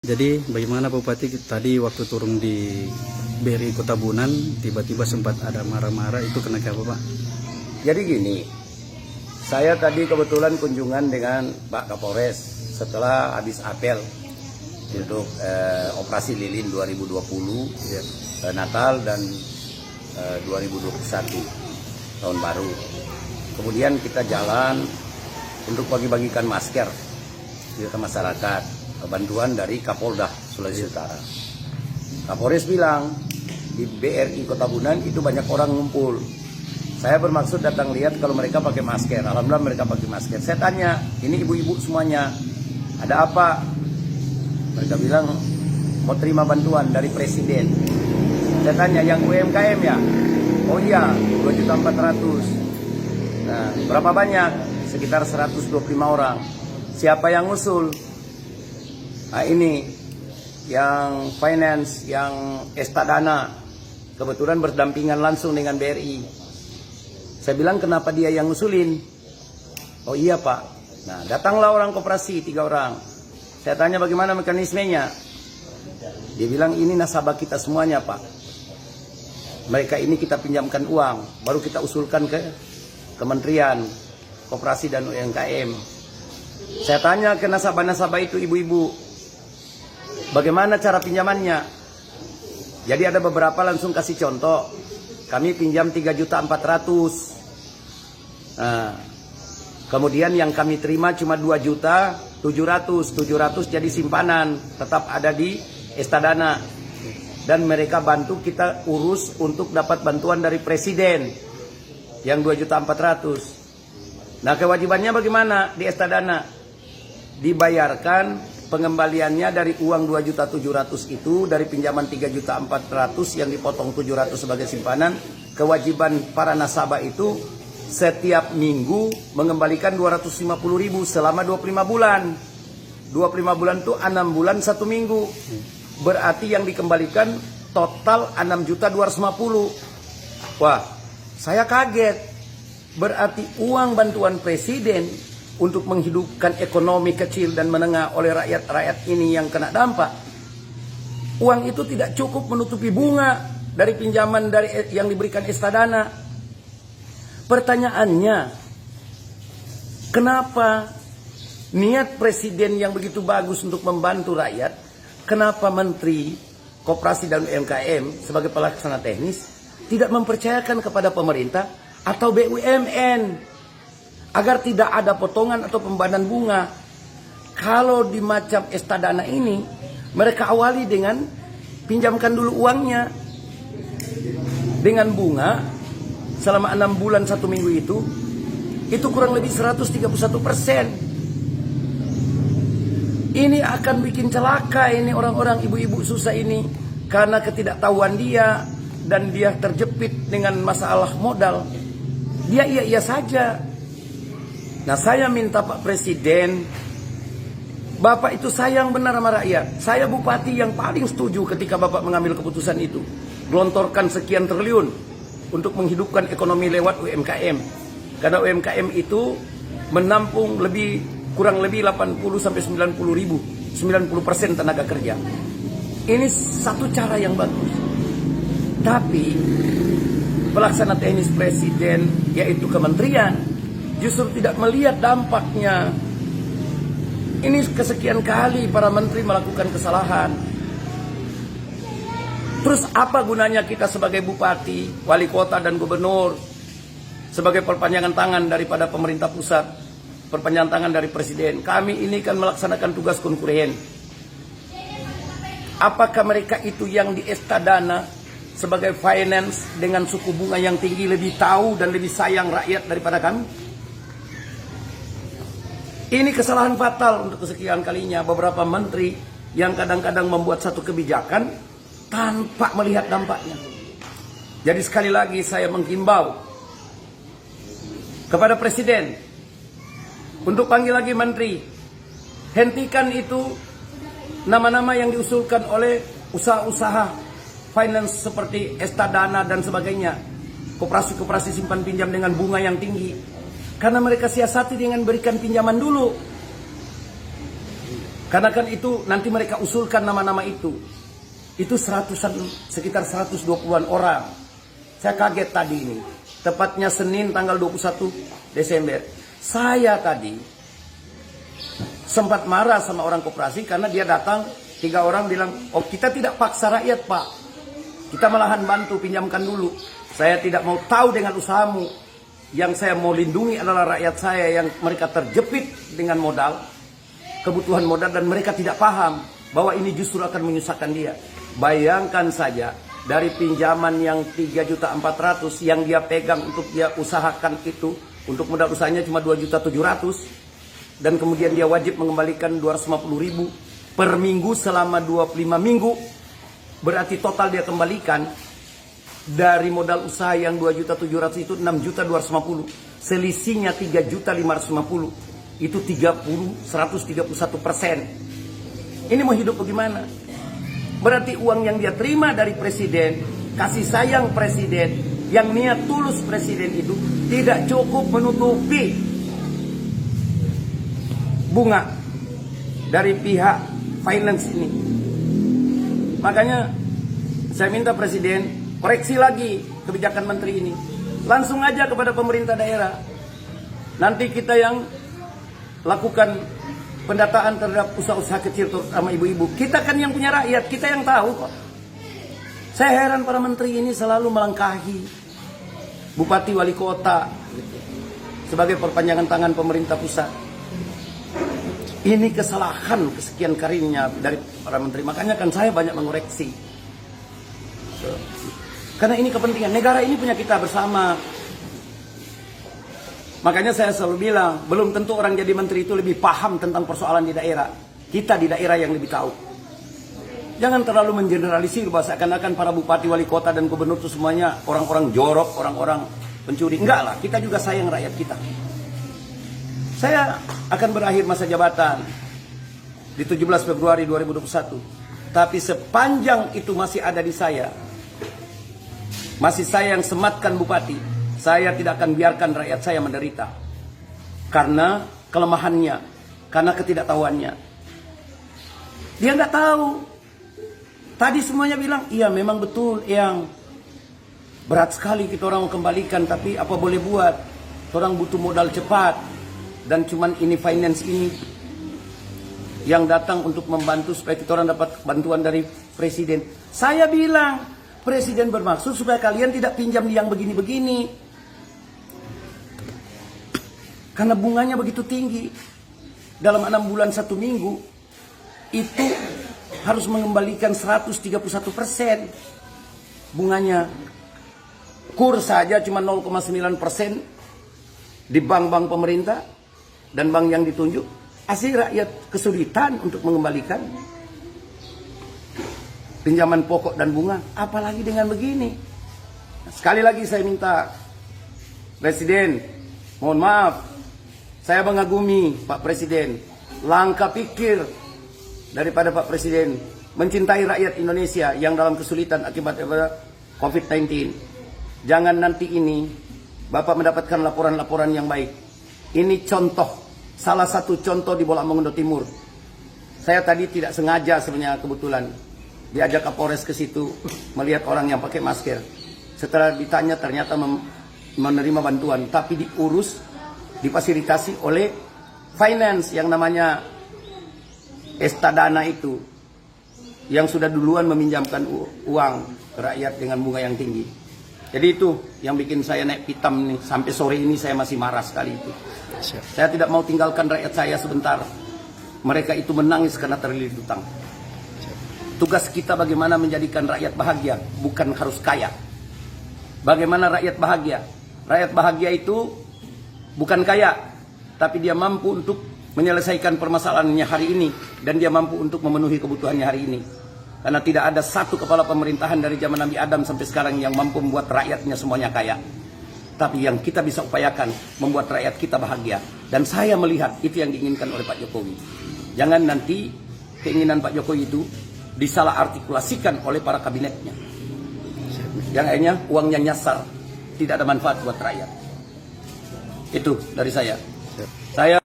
Jadi bagaimana Pak Bupati, tadi waktu turun di BRI Kota Bunan tiba-tiba sempat ada marah-marah, itu kenapa Pak? Jadi gini, saya tadi kebetulan kunjungan dengan Pak Kapolres setelah habis apel untuk operasi lilin 2020 Natal dan 2021 tahun baru. Kemudian kita jalan untuk bagi-bagikan masker ke masyarakat, bantuan dari Kapolda Sulawesi Utara. Kapolres bilang di BRI Kota Bunan itu banyak orang ngumpul. Saya bermaksud datang lihat kalau mereka pakai masker. Alhamdulillah mereka pakai masker. Saya tanya, ini ibu-ibu semuanya, ada apa? Mereka bilang mau terima bantuan dari Presiden. Saya tanya, yang UMKM ya? Oh iya, 2.400.000. Nah, berapa banyak? Sekitar 125 orang. Siapa yang usul? Nah, ini yang finance, yang Estadana, kebetulan berdampingan langsung dengan BRI. Saya bilang, kenapa dia yang ngusulin? Oh iya Pak. Nah, datanglah orang koperasi 3 orang. Saya tanya bagaimana mekanismenya. Dia bilang, ini nasabah kita semuanya Pak. Mereka ini kita pinjamkan uang, baru kita usulkan ke Kementerian Koperasi dan UMKM. Saya tanya ke nasabah-nasabah itu, ibu-ibu, bagaimana cara pinjamannya? Jadi ada beberapa langsung kasih contoh. Kami pinjam 3.400.000. Nah, kemudian yang kami terima cuma 2.700.000. 700 jadi simpanan, tetap ada di Estadana. Dan mereka bantu kita urus untuk dapat bantuan dari Presiden yang 2.400.000. Nah, kewajibannya bagaimana di Estadana? Dibayarkan pengembaliannya dari uang 2.700.000 itu, dari pinjaman 3.400.000 yang dipotong 700 sebagai simpanan. Kewajiban para nasabah itu setiap minggu mengembalikan 250.000 selama 25 bulan. 25 bulan itu 6 bulan 1 minggu. Berarti yang dikembalikan total 6.250.000. Wah, saya kaget. Berarti uang bantuan Presiden untuk menghidupkan ekonomi kecil dan menengah oleh rakyat-rakyat ini yang kena dampak, uang itu tidak cukup menutupi bunga dari pinjaman yang diberikan Estadana. Pertanyaannya, kenapa niat Presiden yang begitu bagus untuk membantu rakyat, kenapa Menteri Koperasi dan UMKM sebagai pelaksana teknis tidak mempercayakan kepada pemerintah atau BUMN agar tidak ada potongan atau pembayaran bunga? Kalau di macam Estadana ini, mereka awali dengan pinjamkan dulu uangnya dengan bunga selama 6 bulan 1 minggu itu kurang lebih 131%. Ini akan bikin celaka ini orang-orang ibu-ibu susah ini karena ketidaktahuan dia, dan dia terjepit dengan masalah modal. Dia iya-iya saja. Nah, saya minta Pak Presiden, Bapak itu sayang benar sama rakyat. Saya bupati yang paling setuju ketika Bapak mengambil keputusan itu. Gelontorkan sekian triliun untuk menghidupkan ekonomi lewat UMKM. Karena UMKM itu menampung kurang lebih 80 sampai 90% tenaga kerja. Ini satu cara yang bagus. Tapi pelaksana teknis Presiden, yaitu kementerian, justru tidak melihat dampaknya. Ini kesekian kali para menteri melakukan kesalahan. Terus apa gunanya kita sebagai bupati, wali kota dan gubernur, sebagai perpanjangan tangan daripada pemerintah pusat, perpanjangan tangan dari Presiden? Kami ini kan melaksanakan tugas konkuren. Apakah mereka itu yang di Estadana sebagai finance dengan suku bunga yang tinggi lebih tahu dan lebih sayang rakyat daripada kami? Ini kesalahan fatal untuk kesekian kalinya beberapa menteri yang kadang-kadang membuat satu kebijakan tanpa melihat dampaknya. Jadi sekali lagi saya menghimbau kepada Presiden untuk panggil lagi menteri. Hentikan itu nama-nama yang diusulkan oleh usaha-usaha finance seperti Estadana dan sebagainya. Koperasi-koperasi simpan pinjam dengan bunga yang tinggi. Karena mereka siasati dengan berikan pinjaman dulu. Karena kan itu nanti mereka usulkan nama-nama itu. Itu sekitar 120-an orang. Saya kaget tadi ini. Tepatnya Senin tanggal 21 Desember. Saya tadi sempat marah sama orang koperasi karena dia datang, 3 orang bilang, oh kita tidak paksa rakyat Pak. Kita malahan bantu, pinjamkan dulu. Saya tidak mau tahu dengan usahamu. Yang saya mau lindungi adalah rakyat saya yang mereka terjepit dengan modal, kebutuhan modal, dan mereka tidak paham bahwa ini justru akan menyusahkan dia. Bayangkan saja, dari pinjaman yang 3.400.000 yang dia pegang untuk dia usahakan itu, untuk modal usahanya cuma 2.700.000, dan kemudian dia wajib mengembalikan 250.000 per minggu selama 25 minggu. Berarti total dia kembalikan dari modal usaha yang 2.700.000 itu 6.250.000. Selisihnya 3.550.000. Itu 131%. Ini mau hidup bagaimana? Berarti uang yang dia terima dari presiden, kasih sayang presiden, yang niat tulus presiden itu tidak cukup menutupi bunga dari pihak finance ini. Makanya saya minta presiden koreksi lagi kebijakan menteri ini. Langsung aja kepada pemerintah daerah. Nanti kita yang lakukan pendataan terhadap usaha-usaha kecil terutama ibu-ibu. Kita kan yang punya rakyat, kita yang tahu kok. Saya heran para menteri ini selalu melangkahi bupati wali kota gitu, sebagai perpanjangan tangan pemerintah pusat. Ini kesalahan kesekian kalinya dari para menteri. Makanya kan saya banyak mengoreksi. Karena ini kepentingan negara, ini punya kita bersama. Makanya saya selalu bilang, belum tentu orang jadi menteri itu lebih paham tentang persoalan di daerah. Kita di daerah yang lebih tahu. Jangan terlalu mengeneralisir bahwa seakan-akan para bupati, wali kota, dan gubernur itu semuanya orang-orang jorok, orang-orang pencuri. Enggak lah, kita juga sayang rakyat kita. Saya akan berakhir masa jabatan di 17 Februari 2021. Tapi sepanjang itu masih ada di saya, masih saya yang sematkan bupati, saya tidak akan biarkan rakyat saya menderita. Karena kelemahannya, karena ketidaktahuannya. Dia nggak tahu. Tadi semuanya bilang, iya memang betul yang berat sekali kita orang kembalikan, tapi apa boleh buat? Orang butuh modal cepat. Dan cuman ini finance ini yang datang untuk membantu supaya kita orang dapat bantuan dari presiden. Saya bilang, presiden bermaksud supaya kalian tidak pinjam yang begini-begini. Karena bunganya begitu tinggi. Dalam 6 bulan 1 minggu, itu harus mengembalikan 131% bunganya. Kur saja cuma 0,9% di bank-bank pemerintah dan bank yang ditunjuk. Asli rakyat kesulitan untuk mengembalikan pinjaman pokok dan bunga, apalagi dengan begini. Sekali lagi saya minta presiden, mohon maaf, saya mengagumi Pak Presiden, langkah pikir daripada Pak Presiden mencintai rakyat Indonesia yang dalam kesulitan akibat COVID-19. Jangan nanti ini Bapak mendapatkan laporan-laporan yang baik. Ini contoh, salah satu contoh di Bolak Mongondo Timur. Saya tadi tidak sengaja sebenarnya, kebetulan diajak Kapolres ke situ melihat orang yang pakai masker. Setelah ditanya ternyata menerima bantuan, tapi diurus, difasilitasi oleh finance yang namanya Estadana itu, yang sudah duluan meminjamkan uang ke rakyat dengan bunga yang tinggi. Jadi itu yang bikin saya naik pitam nih. Sampai sore ini saya masih marah sekali itu. Saya tidak mau tinggalkan rakyat saya sebentar. Mereka itu menangis karena terlilit utang. Tugas kita bagaimana menjadikan rakyat bahagia, bukan harus kaya. Bagaimana rakyat bahagia? Rakyat bahagia itu bukan kaya, tapi dia mampu untuk menyelesaikan permasalahannya hari ini, dan dia mampu untuk memenuhi kebutuhannya hari ini. Karena tidak ada satu kepala pemerintahan dari zaman Nabi Adam sampai sekarang yang mampu membuat rakyatnya semuanya kaya. Tapi yang kita bisa upayakan, membuat rakyat kita bahagia. Dan saya melihat itu yang diinginkan oleh Pak Jokowi. Jangan nanti keinginan Pak Jokowi itu disalah artikulasikan oleh para kabinetnya. Yang akhirnya uangnya nyasar, tidak ada manfaat buat rakyat. Itu dari saya. Saya